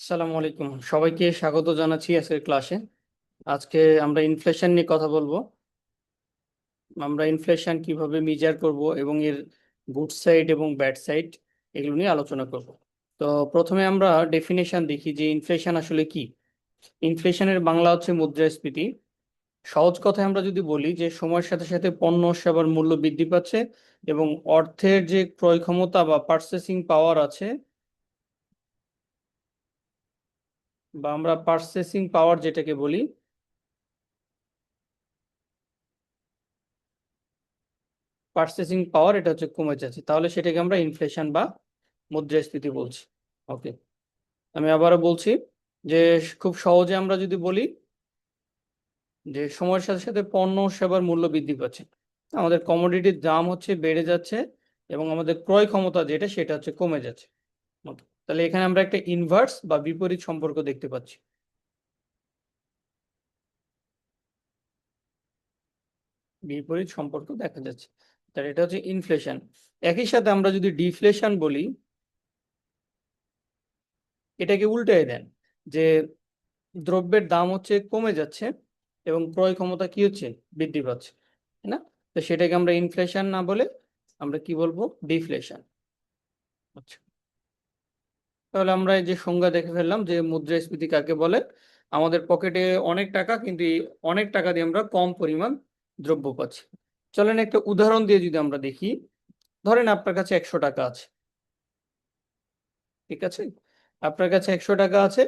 আসসালামু আলাইকুম, সবাইকে স্বাগত জানাচ্ছি আজকের ক্লাসে। আজকে আমরা ইনফ্লেশন নিয়ে কথা বলবো। আমরা ইনফ্লেশন কিভাবে মেজার করব এবং এর গুড সাইড এবং ব্যাড সাইড এগুলো নিয়ে আলোচনা করব। তো প্রথমে আমরা ডেফিনেশন দেখি যে ইনফ্লেশন আসলে কি। ইনফ্লেশনের বাংলা হচ্ছে মুদ্রাস্ফীতি। সহজ কথায় আমরা যদি বলি যে সময়ের সাথে সাথে পণ্য সেবার মূল্য বৃদ্ধি পাচ্ছে এবং অর্থের যে ক্রয় ক্ষমতা বা পার্চেসিং পাওয়ার আছে, বা আমরা পার্চেসিং পাওয়ার যেটাকে বলি, পার্চেসিং পাওয়ার এটা হচ্ছে কমে যাচ্ছে, তাহলে সেটাকে আমরা ইনফ্লেশন বা মুদ্রাস্ফীতি বলছি। ওকে, আমি আবারও বলছি যে খুব সহজে আমরা যদি বলি যে সময়ের সাথে সাথে পণ্য ও সেবার মূল্য বৃদ্ধি পাচ্ছে, আমাদের কমোডিটির দাম হচ্ছে বেড়ে যাচ্ছে এবং আমাদের ক্রয় ক্ষমতা যেটা সেটা হচ্ছে কমে যাচ্ছে। Okay, তাহলে এখানে আমরা একটা ইনভার্স বা বিপরীত সম্পর্ক দেখতে পাচ্ছি। বিপরীত সম্পর্ক দেখা যাচ্ছে, তাহলে এটা হচ্ছে ইনফ্লেশন। একই সাথে আমরা যদি ডিফ্লেশন বলি, এটাকে উল্টায় দেন যে দ্রব্যের দাম হচ্ছে কমে যাচ্ছে এবং ক্রয় ক্ষমতা কি হচ্ছে, বৃদ্ধি পাচ্ছে, তাই না? তো সেটাকে আমরা ইনফ্লেশন না বলে আমরা কি বলবো, ডিফ্লেশন। আচ্ছা, তাহলে আমরা এই যে সংজ্ঞা দেখে ফেললাম যে মুদ্রাস্ফীতি কাকে বলে। আমাদের পকেটে অনেক টাকা, কিন্তু এই অনেক টাকা দিয়ে আমরা কম পরিমাণ দ্রব্য পাচ্ছি। চলেন একটা উদাহরণ দিয়ে যদি আমরা দেখি। ধরেন আপনার কাছে 100 টাকা আছে, ঠিক আছে? আপনার কাছে 100 টাকা আছে,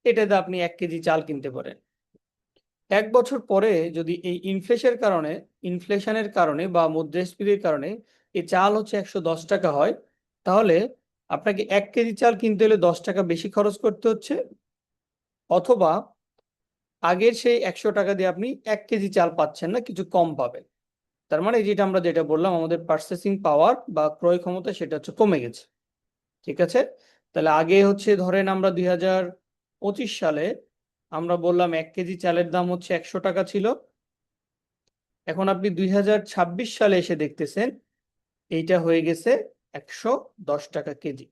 এটাতে আপনি 1 কেজি চাল কিনতে পারেন। 1 বছর পরে যদি এই ইনফ্লেশনের কারণে বা মুদ্রাস্ফীতির কারণে এই চাল হচ্ছে 110 টাকা হয়, তাহলে আপনাকে 1 কেজি চাল কিনতে হলে 10 টাকা বেশি খরচ করতে হচ্ছে, অথবা আগের সেই 100 টাকা দিয়ে আপনি 1 কেজি চাল পাচ্ছেন না, কিছু কম পাবেন। তার মানে যেটা বললাম, আমাদের পার্চেসিং পাওয়ার বা ক্রয় ক্ষমতা সেটা হচ্ছে কমে গেছে। ঠিক আছে, তাহলে আগে হচ্ছে ধরেন আমরা 2025 সালে আমরা বললাম 1 কেজি চালের দাম হচ্ছে 100 টাকা ছিল। এখন আপনি 2026 সালে এসে দেখতেছেন এইটা হয়ে গেছে 110 টাকা কেজি।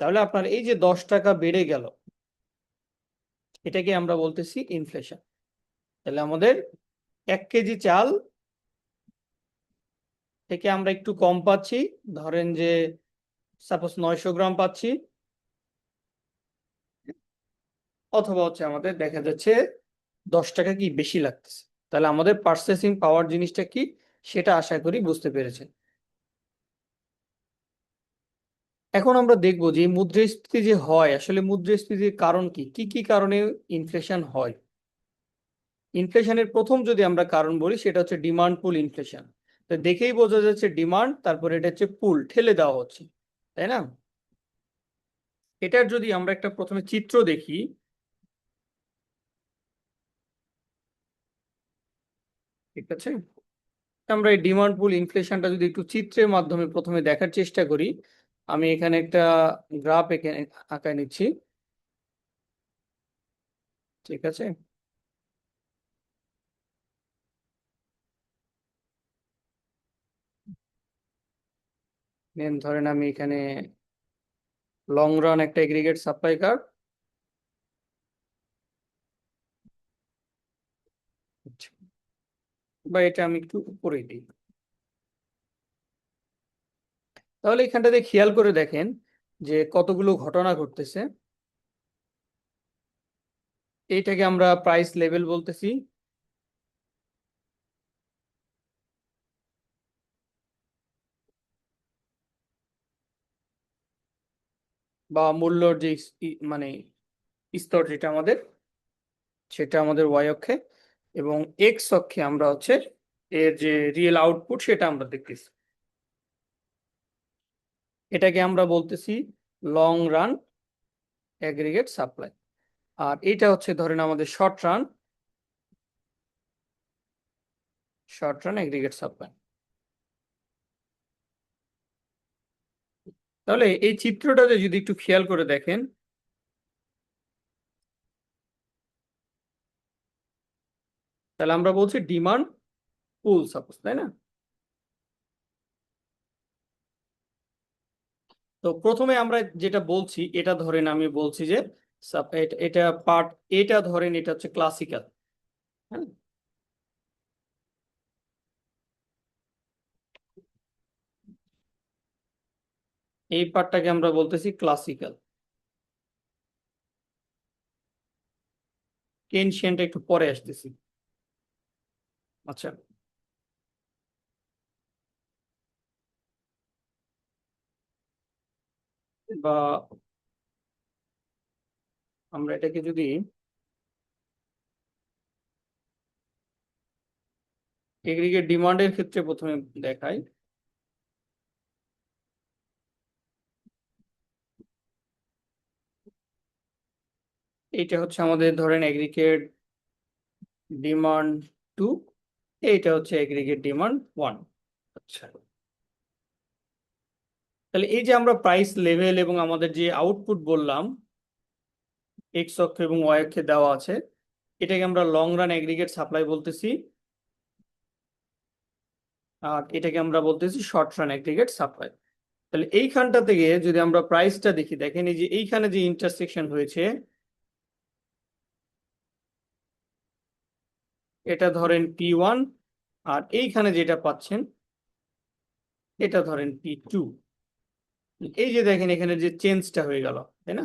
তাহলে আপনার এই যে 10 টাকা বেড়ে গেল, এটাকে আমরা বলতেছি ইনফ্লেশন। তাহলে আমাদের 1 কেজি চাল থেকে আমরা একটু কম পাচ্ছি, ধরেন যে সাপোজ 900 গ্রাম পাচ্ছি, অথবা হচ্ছে আমাদের দেখা যাচ্ছে 10 টাকা কি বেশি লাগতেছে। তাহলে আমাদের পার্চেসিং পাওয়ার জিনিসটা কি, সেটা আশা করি বুঝতে পেরেছেন। এখন আমরা দেখবো যে এই মুদ্রাস্ফীতি যে হয়, আসলে মুদ্রাস্ফীতির কারণ কি কি কি কারণে ইনফ্লেশন হয়। ইনফ্লেশনের প্রথম যদি আমরা কারণ বলি, সেটা হচ্ছে ডিমান্ড পুল ইনফ্লেশন। তো দেখেই বোঝা যাচ্ছে ডিমান্ড, তারপরে এটা হচ্ছে পুল, ঠেলে দেওয়া হচ্ছে, তাই না? এটার যদি আমরা একটা প্রথমে চিত্র দেখি, ঠিক আছে? আমরা এই ডিমান্ড পুল ইনফ্লেশনটা যদি একটু চিত্রের মাধ্যমে প্রথমে দেখার চেষ্টা করি, আমি এখানে একটা গ্রাফ এখানে আঁকায় নিচ্ছি, ঠিক আছে? দেন ধরেন আমি এখানে লং রান একটা এগ্রিগেট সাপ্লাই কার্ভ, বা এটা আমি একটু উপরে দিই। তাহলে এখানটাতে খেয়াল করে দেখেন যে কতগুলো ঘটনা ঘটতেছে। এইটাকে আমরা প্রাইস লেভেল বলতেছি, বা মূল্যর যে মানে স্তর যেটা আমাদের, সেটা আমাদের ওয়াই অক্ষে, এবং এক্স অক্ষে আমরা হচ্ছে এর যে রিয়েল আউটপুট সেটা আমরা দেখতেছি। এটাকে আমরা বলতেছি লং রান এগ্রিগেট সাপ্লাই। আর এটা হচ্ছে ধরেন আমাদের শর্ট রান এগ্রিগেট সাপ্লাই। তাহলে এই চিত্রটাতে যদি একটু খেয়াল করে দেখেন, তাহলে আমরা বলছি ডিমান্ড পুল সাপোজ, তাই না? তো প্রথমে আমরা যেটা বলছি এটা ধরেন আমি বলছি যে এটা পার্ট, এটা ধরেন এটা হচ্ছে ক্লাসিক্যাল। হ্যাঁ, এই পার্টটাকে আমরা বলতেছি ক্লাসিক্যাল। এনশিয়েন্ট একটু পরে আসতেছি। আচ্ছা, বা আমরা এটাকে যদি এগ্রিগেট ডিমান্ডের ক্ষেত্রে প্রথমে দেখাই, এইটা হচ্ছে আমাদের ধরেন এগ্রিগেট ডিমান্ড 2, এইটা হচ্ছে এগ্রিগেট ডিমান্ড 1। আচ্ছা, তাহলে এই যে আমরা প্রাইস লেভেল এবং আমাদের যে আউটপুট বললাম এক্স অক্ষ এবং ওয়াই অক্ষে দেওয়া আছে, এটাকে আমরা লং রান এগ্রিগেট সাপ্লাই বলতেছি, আর এটাকে আমরা বলতেছি শর্ট রান এগ্রিগেট সাপ্লাই। তাহলে এইখানটা থেকে যদি আমরা প্রাইসটা দেখি, দেখেন এই যে এইখানে যে ইন্টারসেকশন হয়েছে, এটা ধরেন P1, আর এইখানে যেটা পাচ্ছেন এটা ধরেন P2। এই যে দেখেন এখানে যে চেঞ্জটা হয়ে গেল, তাই না?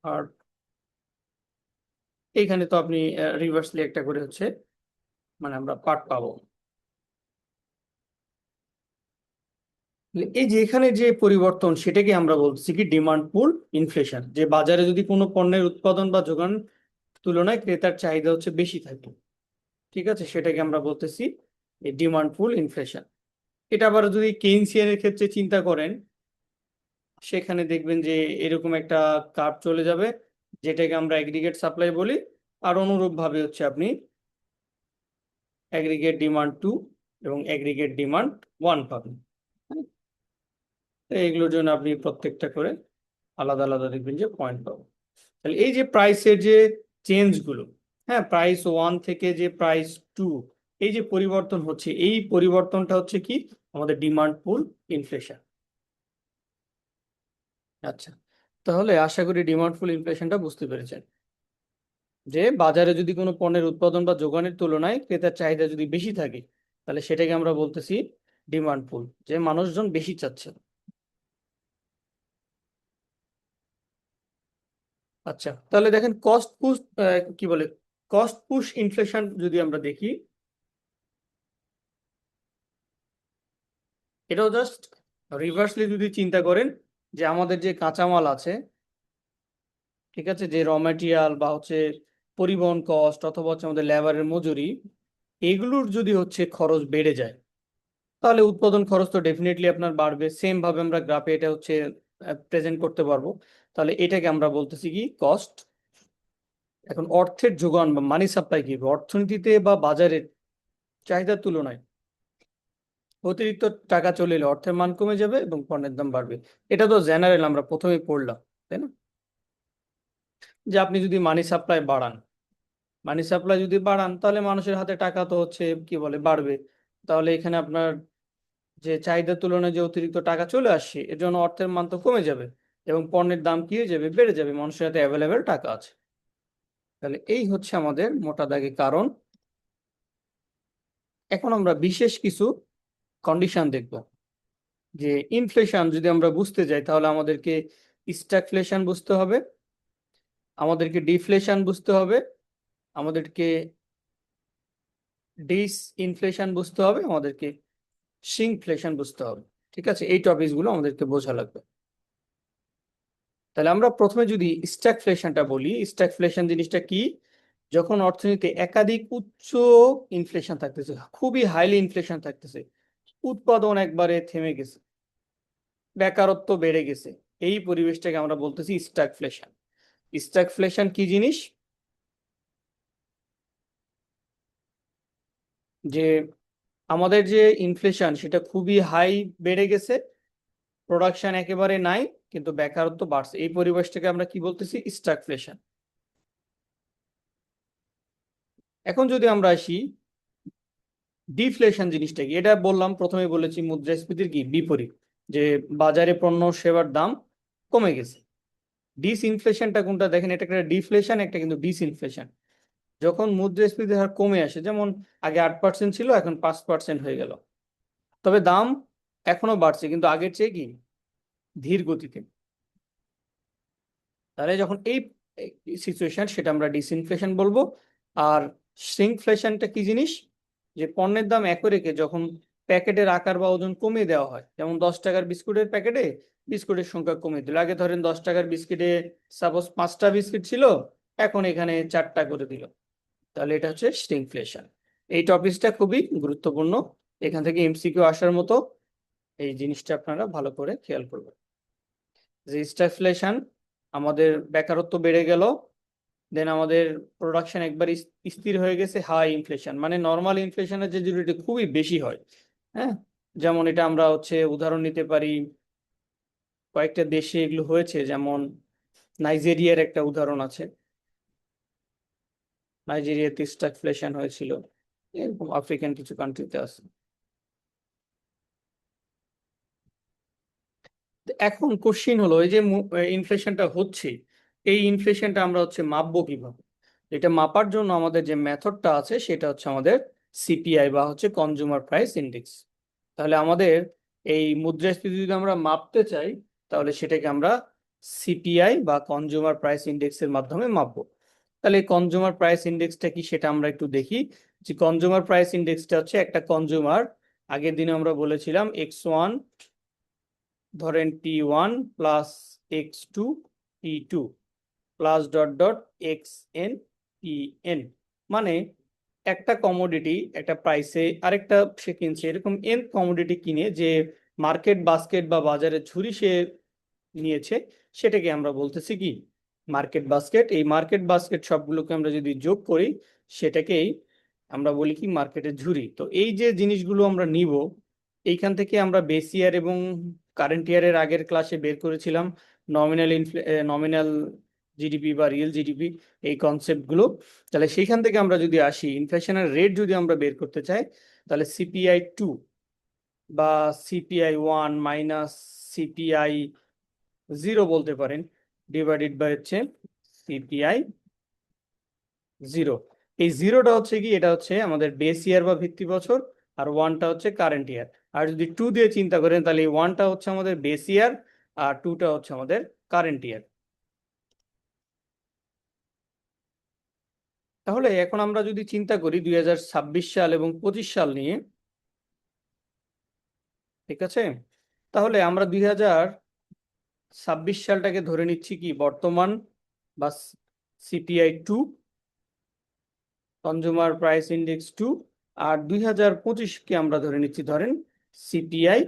আর এইখানে তো আপনি রিভার্সলি একটা করে হচ্ছে মানে আমরা পার্ট পাবো। এই যে এখানে যে পরিবর্তন সেটাকে আমরা বলছি কি ডিমান্ড পুল ইনফ্লেশন, যে বাজারে যদি কোনো পণ্যের উৎপাদন বা যোগান তুলনায় ক্রেতার চাহিদা হচ্ছে বেশি থাকে, ঠিক আছে, সেটাকে আমরা বলতেছি এই ডিমান্ড পুল ইনফ্লেশন। এটা আবার যদি কেইনসিয়ানের ক্ষেত্রে চিন্তা করেন, সেখানে দেখবেন যে এরকম একটা কার্ভ চলে যাবে, যেটাকে আমরা এগ্রিগেট সাপ্লাই বলি। আর অনুরূপ ভাবে হচ্ছে আপনি এগ্রিগেট ডিমান্ড 2 এবং এগ্রিগেট ডিমান্ড 1 পাবেন। হ্যাঁ? তো এইগুলোর জন্য আপনি প্রত্যেকটা করে আলাদা আলাদা দেখবেন যে পয়েন্ট পাবেন। তাহলে এই যে প্রাইসের যে চেঞ্জ গুলো, হ্যাঁ, প্রাইস 1 থেকে যে প্রাইস 2, এই যে পরিবর্তন হচ্ছে, এই পরিবর্তনটা হচ্ছে কি আমাদের ডিমান্ড পুল ইনফ্লেশন। আচ্ছা, তাহলে আশা করি ডিমান্ড পুল ইনফ্লেশনটা বুঝতে পেরেছেন, যে বাজারে যদি কোনো পণ্যের উৎপাদন বা যোগানের তুলনায় ক্রেতার চাহিদা যদি বেশি থাকে, তাহলে সেটাকে আমরা বলতেছি ডিমান্ড পুল, যে মানুষজন বেশি চাচ্ছে। আচ্ছা, তাহলে দেখেন কস্ট পুশ, কি বলে, কস্ট পুশ ইনফ্লেশন যদি আমরা দেখি, এটাও জাস্ট রিভার্সলি যদি চিন্তা করেন, যে আমাদের যে কাঁচামাল আছে, ঠিক আছে, যে র ম্যাটেরিয়াল বা হচ্ছে পরিবহন কস্ট অথবা হচ্ছে আমাদের লেবারের মজুরি, এগুলোর যদি হচ্ছে খরচ বেড়ে যায়, তাহলে উৎপাদন খরচ তো ডেফিনেটলি আপনার বাড়বে। সেম ভাবে আমরা গ্রাফে এটা হচ্ছে প্রেজেন্ট করতে পারবো। তাহলে এটাকে আমরা বলতেছি কি কস্ট। এখন অর্থের যোগান বা মানি সাপ্লাই কি, অর্থনীতিতে বা বাজারের চাহিদার তুলনায় অতিরিক্ত টাকা চলে এলে অর্থের মান কমে যাবে এবং পণ্যের দাম বাড়বে। এটা তো জেনারেল, আমরা প্রথমেই পড়লাম, তাই না? যে আপনি যদি মানি সাপ্লাই বাড়ান, মানি সাপ্লাই যদি বাড়ান, তাহলে মানুষের হাতে টাকা তো হচ্ছে কি বলে বাড়বে। তাহলে এখানে আপনার যে চাহিদার তুলনায় যে অতিরিক্ত টাকা চলে আসছে, এর জন্য অর্থের মান তো কমে যাবে এবং পণ্যের দাম কি হয়ে যাবে, বেড়ে যাবে, মানুষের হাতে অ্যাভেলেবেল টাকা আছে। তাহলে এই হচ্ছে আমাদের মোটা দাগে কারণ। এখন আমরা বিশেষ কিছু কন্ডিশন দেখব, যে ইনফ্লেশন যদি আমরা বুঝতে যাই তাহলে আমাদেরকে স্ট্যাগফ্লেশন বুঝতে হবে, আমাদেরকে ডিফ্লেশন বুঝতে হবে, আমাদেরকে ডিস ইনফ্লেশন বুঝতে হবে, আমাদেরকে শিংফ্লেশন বুঝতে হবে। ঠিক আছে, এই টপিকগুলো আমাদেরকে বোঝা লাগবে। তাহলে আমরা প্রথমে যদি স্ট্যাগফ্লেশনটা বলি, স্ট্যাগফ্লেশন জিনিসটা কি? যখন অর্থনীতিতে একাধিক উচ্চ ইনফ্লেশন থাকতেছে, খুবই হাইলি ইনফ্লেশন থাকতেছে, উৎপাদন একবারে থেমে গেছে, বেকারত্ব বেড়ে গেছে, এই পরিবেশটাকে আমরা বলতেছি স্ট্যাগফ্লেশন। স্ট্যাগফ্লেশন কি জিনিস? যে আমাদের যে ইনফ্লেশন সেটা খুবই হাই বেড়ে গেছে, প্রোডাকশন একেবারে নাই, কিন্তু বেকারত্ব বাড়ছে, এই পরিবেশটাকে আমরা কি বলতেছি স্ট্যাগফ্লেশন। এখন যদি আমরা আসি ডিফ্লেশন জিনিসটা কি? এটা বললাম, প্রথমে বলেছি মুদ্রাস্ফীতির কি বিপরীত, যে বাজারে পণ্য সেবার দাম কমে গেছে। ডিসইনফ্লেশনটা কোনটা দেখেন, এটা একটা ডিফ্লেশন, একটা কিন্তু ডিসইনফ্লেশন। যখন মুদ্রাস্ফীতির হার কমে আসে, যেমন আগে 8% ছিল, এখন 5% হয়ে গেল, তবে দাম এখনো বাড়ছে কিন্তু আগের চেয়ে কি ধীর গতিতে। তাহলে যখন এই সিচুয়েশন, সেটা আমরা ডিসইনফ্লেশন বলবো। আর শ্রিঙ্কফ্লেশনটা কি জিনিস? যে পণ্যের দাম একই রেখে যখন প্যাকেটের আকার বা ওজন কমিয়ে দেওয়া হয়, যেমন 10 টাকার বিস্কুটের প্যাকেটে বিস্কুটের সংখ্যা কমিয়ে দিল। আগে ধরেন 10 টাকার বিস্কিটে সাপোজ 5টা বিস্কিট ছিল, এখন এখানে 4টা করে দিল, তাহলে এটা হচ্ছে শ্রিঙ্কফ্লেশন। এই টপিকসটা খুবই গুরুত্বপূর্ণ, এখান থেকে এমসিকিউ আসার মতো। এই জিনিসটা আপনারা ভালো করে খেয়াল করবেন যে স্ট্যাগফ্লেশন, আমাদের বেকারত্ব বেড়ে গেল, দেন আমাদের প্রোডাকশন একবার স্থির হয়ে গেছে। হাই ইনফ্লেশন মানে নর্মাল ইনফ্লেশনের যে যেটা খুবই বেশি হয়, হ্যাঁ, যেমন এটা আমরা হচ্ছে উদাহরণ নিতে পারি, কয়েকটা দেশে এগুলো হয়েছে, যেমন নাইজেরিয়ার একটা উদাহরণ আছে, নাইজেরিয়াতে স্ট্যাগফ্লেশন হয়েছিল, এরকম আফ্রিকান কিছু কান্ট্রিতে আছে। তো এখন কোশ্চিন হলো, এই যে ইনফ্লেশনটা হচ্ছে, এই ইনফ্লেশনটা আমরা হচ্ছে মাপবো কিভাবে? এটা মাপার জন্য আমাদের যে মেথডটা আছে সেটা হচ্ছে আমাদের সিপিআই বা হচ্ছে কনজিউমার প্রাইস ইন্ডেক্স। তাহলে আমাদের এই মুদ্রাস্ফীতি যদি আমরা মাপতে চাই, তাহলে সেটাকে আমরা সিপিআই বা কনজিউমার প্রাইস ইন্ডেক্সের মাধ্যমে মাপবো। তাহলে এই কনজিউমার প্রাইস ইন্ডেক্সটা কি সেটা আমরা একটু দেখি। যে কনজিউমার প্রাইস ইন্ডেক্সটা হচ্ছে একটা কনজিউমার, আগের দিনে আমরা বলেছিলাম x1, ধরেন P1 plus x2 P2 plus dot dot xn Pn, মানে একটা কমোডিটি একটা প্রাইসে আরেকটা সে কিনছে, এরকম এন কমোডিটি কিনে যে মার্কেট বাস্কেট বা বাজারে ঝুরি সে নিয়েছে, সেটাকে আমরা বলতেছি কি মার্কেট বাস্কেট। এই মার্কেট বাস্কেট সবগুলোকে আমরা যদি যোগ করি, সেটাকেই আমরা বলি কি মার্কেটের ঝুরি। তো এই যে জিনিসগুলো আমরা নিব, এইখান থেকে আমরা বেস ইয়ার এবং কারেন্ট ইয়ারের আগের ক্লাসে বের করেছিলাম নমিনাল নমিনাল জিডিপি বা রিয়েল জিডিপি, এই কনসেপ্টগুলো। তাহলে সেইখান থেকে আমরা যদি আসি, ইনফ্লেশনের রেট যদি আমরা বের করতে চাই, তাহলে সিপিআই 2 বা সিপিআই 1 মাইনাস সিপিআই 0 বলতে পারেন, ডিভাইডেড বাই হচ্ছে সিপিআই 0। এই জিরোটা হচ্ছে কি, এটা হচ্ছে আমাদের বেস ইয়ার বা ভিত্তি বছর, আর ওয়ানটা হচ্ছে কারেন্ট ইয়ার। আর যদি 2 দিয়ে চিন্তা করেন, তাহলে এই ওয়ানটা হচ্ছে আমাদের বেস ইয়ার আর 2টা হচ্ছে আমাদের কারেন্ট ইয়ার। তাহলে এখন আমরা যদি চিন্তা করি 2026 সাল এবং 25 সাল নিয়ে, ঠিক আছে, তাহলে আমরা 2026 সালটাকে ধরে নিচ্ছি কি বর্তমান বা সিপিআই 2, কনজিউমার প্রাইস ইন্ডেক্স 2। আর 2025কে আমরা ধরে নিচ্ছি ধরেন সিপিআই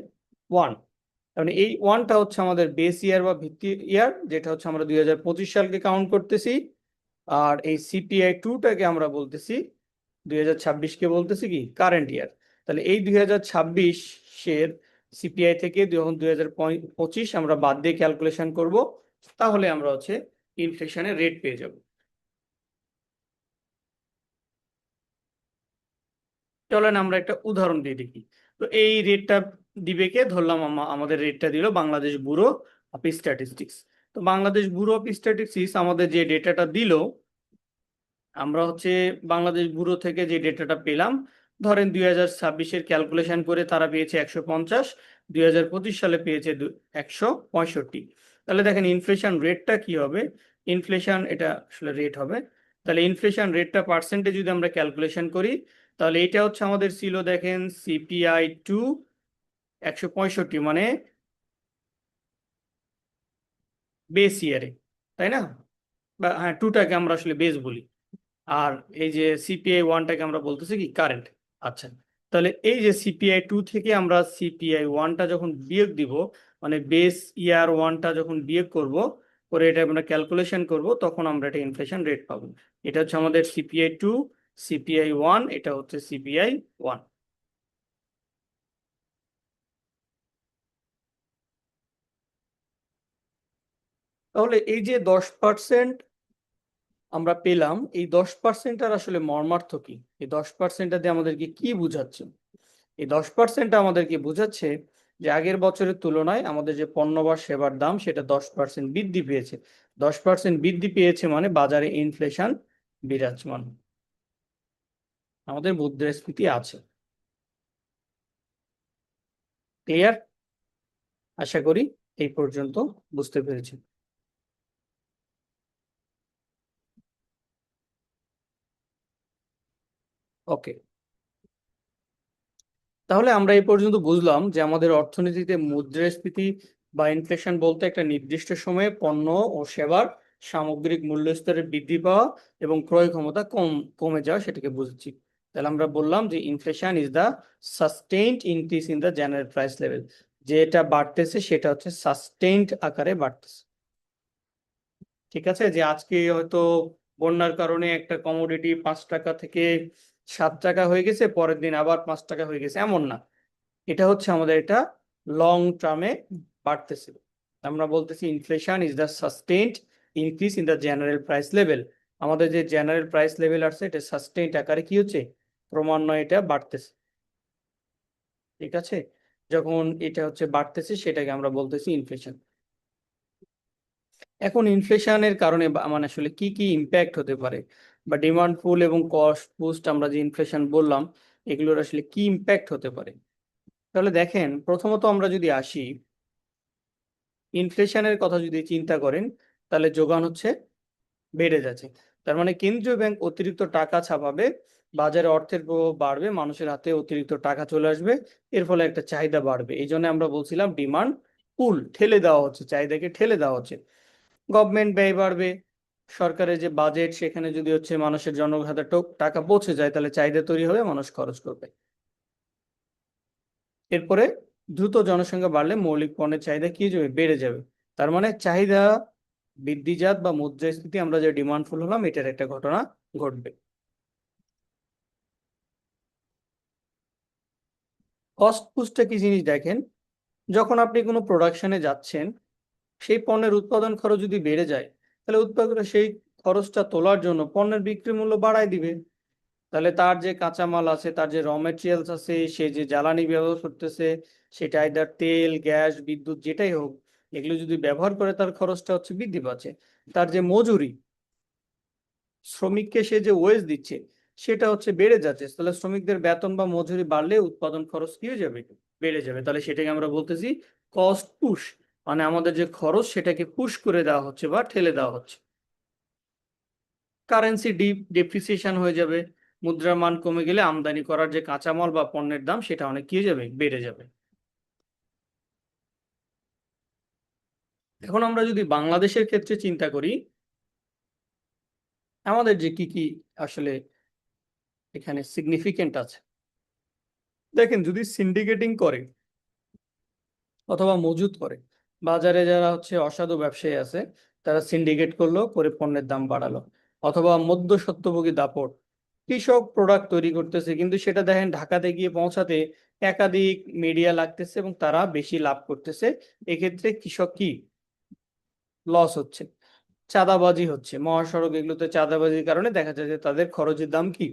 1। মানে এই ওয়ানটা হচ্ছে আমাদের বেস ইয়ার বা ভিত্তি ইয়ার, যেটা হচ্ছে আমরা 2025 সালকে কাউন্ট করতেছি। আর এই সিপিআই 2টাকে আমরা বলতেছি 2026কে বলতেছি কি কারেন্ট ইয়ার। তাহলে এই 2026-এর সিপিআই থেকে যখন 2025 আমরা বাদ দিয়ে ক্যালকুলেশন করব, তাহলে আমরা হচ্ছে ইনফ্লেশনের রেট পেয়ে যাব। চলেন আমরা একটা উদাহরণ দিয়ে দেখি। তো এই রেটটা দিবে কে? ধরলাম আমাদের রেটটা দিল বাংলাদেশ ব্যুরো অফ স্ট্যাটিস্টিক্স। তো বাংলাদেশ ব্যুরো অফ স্ট্যাটিস্টিক্স আমাদের যে ডেটাটা দিল, আমরা হচ্ছে বাংলাদেশ ব্যুরো থেকে যে ডেটাটা পেলাম, ধরেন 2026-এর ক্যালকুলেশন করে তারা পেয়েছে 150, 2025 সালে পেয়েছে 165। তাহলে দেখেন ইনফ্লেশন রেটটা কি হবে। ইনফ্লেশন এটা আসলে রেট হবে। তাহলে ইনফ্লেশন রেটটা পার্সেন্টে যদি আমরা ক্যালকুলেশন করি, তাহলে এটা হচ্ছে আমাদের ছিল দেখেন সিপিআই 2 165, মানে বেস ইয়ারে, তাই না? বা হ্যাঁ, 2টাকে আমরা আসলে বেস বলি। আর এই যে সিপিআই 1টাকে আমরা বলতেছি কি কারেন্ট। আচ্ছা, তাহলে এই যে সিপিআই 2 থেকে আমরা সিপিআই 1টা যখন বিয়োগ দিব, মানে বেস ইয়ার 1টা যখন বিয়োগ করব, করে এটা আমরা ক্যালকুলেশন করব, তখন আমরা এটা ইনফ্লেশন রেট পাবো। এটা হচ্ছে আমাদের সিপিআই 2, সিপিআই 1, এটা হচ্ছে সিপিআই 1। তাহলে এই যে 10% আমরা পেলাম এই 10%টার আসলে মর্মার্থ কি, এই 10%টা দিয়ে আমাদেরকে কি বুঝাচ্ছে? এই 10%টা আমাদেরকে বুঝাচ্ছে যে আগের বছরের তুলনায় আমাদের যে পণ্য বা সেবার দাম সেটা 10% বৃদ্ধি পেয়েছে। 10% বৃদ্ধি পেয়েছে মানে বাজারে ইনফ্লেশন বিরাজমান, আমাদের মুদ্রাস্ফীতি আছে। ক্লিয়ার? আশা করি এই পর্যন্ত বুঝতে পেরেছি। ওকে, তাহলে আমরা এই পর্যন্ত বুঝলাম যে আমাদের অর্থনীতিতে মুদ্রাস্ফীতি বা ইনফ্লেশন বলতে একটা নির্দিষ্ট সময়ে পণ্য ও সেবার সামগ্রিক মূল্যস্তরের বৃদ্ধি পাওয়া এবং ক্রয় ক্ষমতা কমে যাওয়া, সেটাকে বুঝছি। তাহলে আমরা বললাম যে inflation is the sustained increase in the general price level, যেটা বাড়তেছে সেটা হচ্ছে সাস্টেইনড আকারে বাড়তেছে। ঠিক আছে, যে আজকে হয়তো বন্যার কারণে একটা কমোডিটি 5 টাকা থেকে 7 টাকা হয়ে গেছে, পরের দিন আবার 5 টাকা হয়ে গেছে, এমন না। এটা হচ্ছে আমাদের এটা লং টার্মে বাড়তেছে। আমরা বলতেছি inflation is the sustained increase in the general price level. আমাদের যে জেনারেল প্রাইস লেভেল আছে এটা সাস্টেইনড আকারে কি হচ্ছে, ক্রমান্বয়ে এটা বাড়তেছে। ঠিক আছে, যখন এটা হচ্ছে বাড়তেছে সেটাকে আমরা বলতেছি ইনফ্লেশন। এখন ইনফ্লেশনের কারণে মানে আসলে কি কি ইম্প্যাক্ট হতে পারে, বা ডিমান্ড পুল এবং কস্ট বুস্ট আমরা যে ইনফ্লেশন বললাম এগুলোর আসলে কি ইম্প্যাক্ট হতে পারে? তাহলে দেখেন, প্রথমত আমরা যদি আসি ইনফ্লেশনের কথা যদি চিন্তা করেন, তাহলে যোগান হচ্ছে বেড়ে যাচ্ছে। তার মানে কেন্দ্রীয় ব্যাংক অতিরিক্ত টাকা ছাপাবে, বাজারে অর্থের প্রবাহ বাড়বে, মানুষের হাতে অতিরিক্ত টাকা চলে আসবে, এর ফলে একটা চাহিদা বাড়বে। এই জন্য আমরা বলছিলাম ডিমান্ড পুল, ঠেলে দেওয়া হচ্ছে, চাহিদাকে ঠেলে দেওয়া হচ্ছে। গভর্নমেন্ট ব্যয় বাড়বে, সরকারের যে বাজেট সেখানে যদি হচ্ছে মানুষের জনগণের টাকা পৌঁছে যায় তাহলে চাহিদা তৈরি হবে, মানুষ খরচ করবে। এরপরে দ্রুত জনসংখ্যা বাড়লে মৌলিক পণ্যের চাহিদা কি যাবে, বেড়ে যাবে। তার মানে চাহিদা বৃদ্ধিজাত বা মুদ্রাস্ফীতি, আমরা যে ডিমান্ড ফুল হলাম, এটার একটা ঘটনা ঘটবে। কস্ট পুশটা কি জিনিস দেখেন, যখন আপনি কোনো প্রোডাকশনে যাচ্ছেন, সেই পণ্যের উৎপাদন খরচ যদি বেড়ে যায়, তাহলে উৎপাদকেরা সেই খরচটা তোলার জন্য পণ্যের বিক্রি মূল্য বাড়ায় দিবে। তাহলে তার যে কাঁচামাল আছে, তার যে র মেটেরিয়ালস আছে, সে যে জ্বালানি ব্যবহার করতেছে, সেটা আইদার তেল, গ্যাস, বিদ্যুৎ যেটাই হোক, এগুলো যদি ব্যবহার করে তার খরচটা হচ্ছে বৃদ্ধি পাচ্ছে। তার যে মজুরি, শ্রমিককে সে যে ওয়েজ দিচ্ছে, সেটা হচ্ছে বেড়ে যাচ্ছে। তাহলে শ্রমিকদের বেতন বা মজুরি বাড়লে উৎপাদন খরচ কি হয়ে যাবে, বেড়ে যাবে। তাহলে সেটাকে আমরা বলতেছি কস্ট পুশ, মানে আমাদের যে খরচ সেটাকে পুশ করে দেওয়া হচ্ছে বা ঠেলে দেওয়া হচ্ছে। কারেন্সি ডেপ্রিসিয়েশন হয়ে যাবে, মুদ্রার মান কমে গেলে আমদানি করার যে কাঁচামাল বা পণ্যের দাম সেটা অনেক কি হয়ে যাবে, বেড়ে যাবে। এখন আমরা যদি বাংলাদেশের ক্ষেত্রে চিন্তা করি, আমাদের যে কি কি আসলে এখানে সিগনিফিকেন্ট আছে, দেখেন যদি সিন্ডিকেটিং করে অথবা মজুত করে, বাজারে যারা হচ্ছে অসাধু ব্যবসায়ী আছে, তারা সিন্ডিকেট করলো, করে পণ্যের দাম বাড়ালো, অথবা মধ্যস্বত্বভোগী দাপট, কৃষক প্রোডাক্ট তৈরি করতেছে কিন্তু সেটা দেখেন ঢাকাতে গিয়ে পৌঁছাতে একাধিক মিডিয়া লাগতেছে এবং তারা বেশি লাভ করতেছে, এক্ষেত্রে কৃষক কি লস হচ্ছে। চাঁদাবাজি হচ্ছে মহাসড়ক, এগুলোতে চাঁদাবাজির কারণে দেখা যায় যে তাদের খরচের দাম কি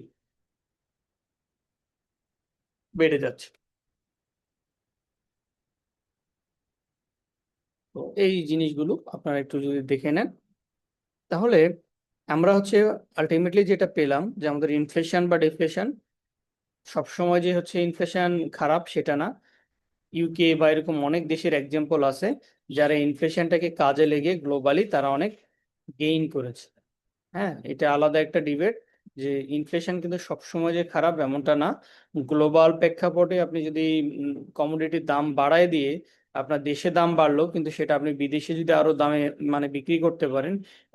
বেড়ে যাচ্ছে। তো এই জিনিসগুলো আপনারা একটু যদি দেখে নেন, তাহলে আমরা হচ্ছে আলটিমেটলি যেটা পেলাম যে আমাদের ইনফ্লেশন বা ডিফ্লেশন, সবসময় যে হচ্ছে ইনফ্লেশন খারাপ সেটা না। ইউকে বা এরকম অনেক দেশের এক্সাম্পল আছে যারা ইনফ্লেশনটাকে কাজে লেগে গ্লোবালি তারা অনেক গেইন করেছে। হ্যাঁ, এটা আলাদা একটা ডিবেট, যে ইনফ্লেশন কিন্তু সবসময় যে খারাপ এমনটা না। গ্লোবাল প্রেক্ষাপটে আপনি যদি কমোডিটির দাম বাড়ায় দিয়ে আপনার দেশে দাম বাড়লো, কিন্তু সেটা আপনি বিদেশে যদি আরো দামে মানে বিক্রি করতে পারেন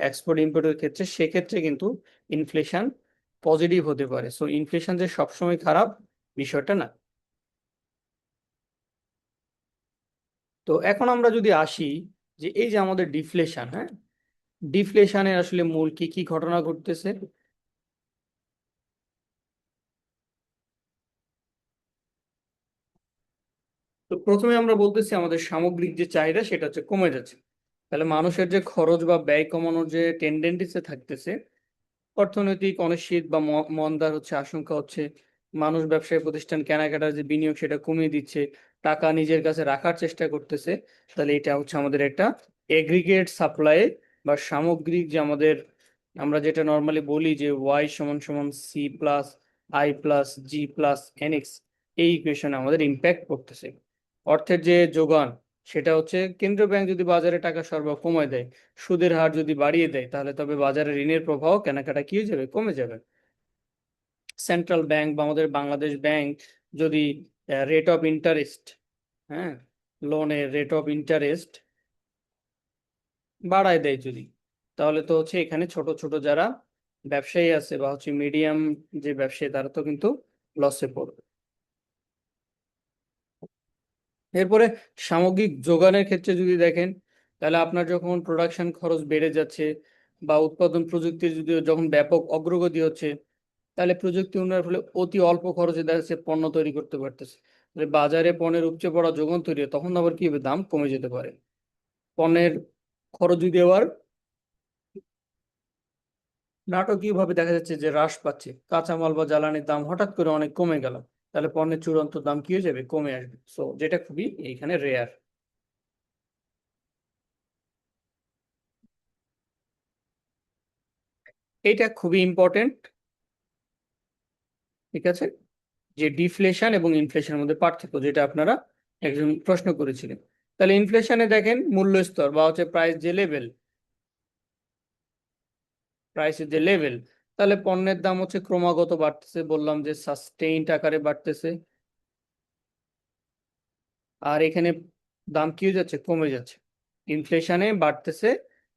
এক্সপোর্ট ইম্পোর্টের ক্ষেত্রে, সেক্ষেত্রে কিন্তু ইনফ্লেশন পজিটিভ হতে পারে। সো ইনফ্লেশন যে সবসময় খারাপ বিষয়টা না। তো এখন আমরা যদি আসি যে এই যে আমাদের ডিফ্লেশন, হ্যাঁ, ডিফ্লেশনের আসলে মূল কি কি ঘটনা ঘটতেছে। তো প্রথমে আমরা বলতেছি আমাদের সামগ্রিক যে চাহিদা সেটা হচ্ছে কমে যাচ্ছে। তাহলে মানুষের যে খরচ বা ব্যয় কমানোর যে টেন্ডেন্সি থাকতেছে, অর্থনৈতিক অনিশ্চিত বা মন্দার হচ্ছে আশঙ্কা হচ্ছে, মানুষ ব্যবসায়ী প্রতিষ্ঠান কেনাকাটার যে বিনিয়োগ সেটা কমিয়ে দিচ্ছে, টাকা নিজের কাছে রাখার চেষ্টা করতেছে, তাহলে এটা হচ্ছে আমাদের একটা এগ্রিগেট সাপ্লাই বা সামগ্রিক যে আমাদের, আমরা যেটা নর্মালি বলি যে ওয়াই সমান সমান C plus I plus G plus NX, এই ইকুয়েশনে আমাদের ইম্প্যাক্ট করতেছে। অর্থের যে যোগান সেটা হচ্ছে, কেন্দ্রীয় ব্যাংক যদি বাজারে টাকা সরবরাহ কমায় দেয়, সুদের হার যদি বাড়িয়ে দেয়, তাহলে তবে বাজারে ঋণের প্রভাব কেনাকাটা কি হয়ে যাবে, কমে যাবে। সেন্ট্রাল ব্যাংক বা আমাদের বাংলাদেশ ব্যাংক যদি রেট অফ ইন্টারেস্ট, হ্যাঁ, লোনের রেট অফ ইন্টারেস্ট বাড়ায় দেয় যদি, তাহলে তো হচ্ছে এখানে ছোট ছোট যারা ব্যবসায়ী আছে বা হচ্ছে মিডিয়াম যে ব্যবসায়ী, তারা তো কিন্তু লসে পড়বে। এরপরে সামগ্রিক যোগানের ক্ষেত্রে যদি দেখেন, তাহলে আপনার যখন প্রোডাকশন খরচ বেড়ে যাচ্ছে বা উৎপাদন প্রযুক্তির যদি যখন ব্যাপক অগ্রগতি হচ্ছে, তাহলে প্রযুক্তি উন্নয়নের ফলে অতি অল্প খরচে দেখা যাচ্ছে পণ্য তৈরি করতে পারতেছে, তাহলে বাজারে পণ্যের উপচে পড়া যোগান তৈরি হয়, তখন আবার কি হবে, দাম কমে যেতে পারে। পণ্যের খরচ যদি আবার নাটকীয়ভাবে দেখা যাচ্ছে যে হ্রাস পাচ্ছে, কাঁচামাল বা জ্বালানির দাম হঠাৎ করে অনেক কমে গেল, তাহলে পণ্যের চূড়ান্ত দাম কি হয়ে যাবে, কমে আসবে। সো যেটা খুবই এইখানে রেয়ার। এটা খুবই ইম্পর্টেন্ট, ঠিক আছে, যে ডিফ্লেশন এবং ইনফ্লেশনের মধ্যে পার্থক্য, যেটা আপনারা একজন প্রশ্ন করেছিলেন। তাহলে ইনফ্লেশনে দেখেন মূল্য স্তর বা হচ্ছে প্রাইস যে লেভেল, প্রাইসের যে লেভেল, তাহলে পণ্যের দাম হচ্ছে ক্রমাগত বাড়তেছে, বললাম যে সাস্টেইনড আকারে বাড়তেছে, আর এখানে দাম কি হয়ে যাচ্ছে, কমে যাচ্ছে। ইনফ্লেশনে বাড়তেছে,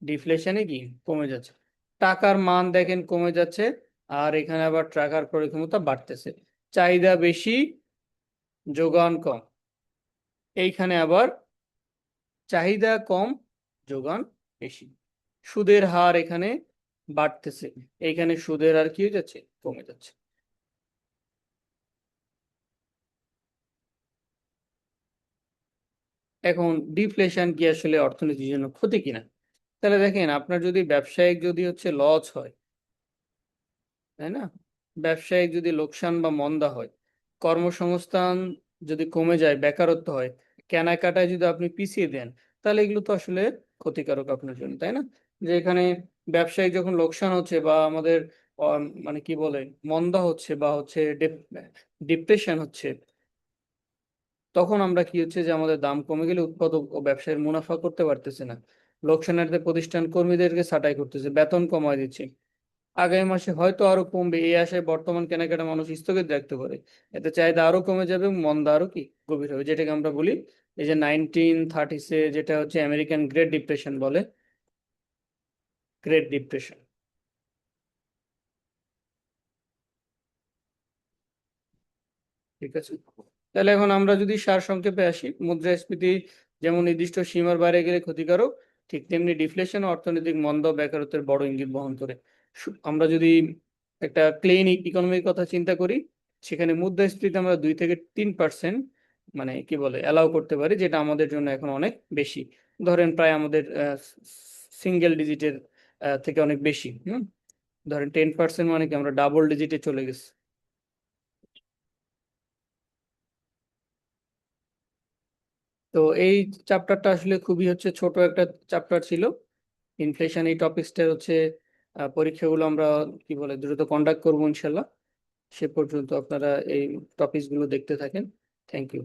ডিফ্লেশনে কি কমে যাচ্ছে। টাকার মান দেখেন কমে যাচ্ছে, আর এখানে আবার টাকার ক্রয় ক্ষমতা বাড়তেছে। চাহিদা বেশি, যোগান কম, এইখানে আবার চাহিদা কম, যোগান বেশি। সুদের হার এখানে বাড়তেছে, এইখানে সুদের হার কি হয়ে যাচ্ছে, কমে যাচ্ছে। এখন ডিফ্লেশন কি আসলে অর্থনীতির জন্য ক্ষতি কিনা, তাহলে দেখেন আপনার যদি ব্যবসায়িক যদি হচ্ছে লস হয়, তাই না, ব্যবসায়িক যদি লোকসান বা মন্দা হয়, কর্মসংস্থান যদি কমে যায়, বেকারত্ব হয়, কেনাকাটায় যদি আপনি পিছিয়ে দেন, তাহলে এগুলো তো আসলে ক্ষতিকারক আপনার জন্য, তাই না। যে এখানে ব্যবসায়িক যখন লোকসান হচ্ছে বা আমাদের মানে কি বলে মন্দা হচ্ছে বা হচ্ছে ডিপ্রেশন হচ্ছে, তখন আমরা কি হচ্ছে যে আমাদের দাম কমে গেলে উৎপাদক ও ব্যবসায়ীর মুনাফা করতে পারতেছে না, লোকসানের প্রতিষ্ঠান কর্মীদেরকে ছাঁটাই করতেছে, বেতন কমায় দিচ্ছে, আগামী মাসে হয়তো আরো কমবে এই আশায় বর্তমান কেনাকাটা মানুষ স্থগিত রাখতে পারে, এতে চাহিদা আরো কমে যাবে এবং মন্দা আরো কি গভীর হবে, যেটাকে আমরা বলি এই যে 1930s যেটা হচ্ছে আমেরিকান গ্রেট ডিপ্রেশন বলে, গ্রেট ডিপ্রেশন। ঠিক আছে, তাহলে এখন আমরা যদি সারসংক্ষেপে আসি, মুদ্রাস্ফীতি যেমন নির্দিষ্ট সীমার বাইরে গেলে ক্ষতিকারক, ঠিক তেমনি ডিফ্লেশন অর্থনৈতিক মন্দা ও বেকারত্বের বড় ইঙ্গিত বহন করে। আমরা যদি একটা ক্লিন ইকোনমির কথা চিন্তা করি, সেখানে মুদ্রাস্ফীতি আমরা 2 থেকে 3% মানে কি বলে অ্যালাউ করতে পারি, যেটা আমাদের জন্য এখন অনেক বেশি। ধরেন প্রায় আমাদের সিঙ্গেল ডিজিটের থেকে অনেক বেশি। ধরেন 10% মানে কি আমরা ডাবল ডিজিটে চলে গেছি। তো এই চ্যাপ্টারটা আসলে খুবই হচ্ছে ছোট একটা চ্যাপ্টার ছিল। ইনফ্লেশন এই টপিকসটা হচ্ছে পরীক্ষাগুলো আমরা কি বলে দ্রুত কন্ডাক্ট করবো ইনশাল্লাহ। সে পর্যন্ত আপনারা এই টপিকস গুলো দেখতে থাকেন। Thank you.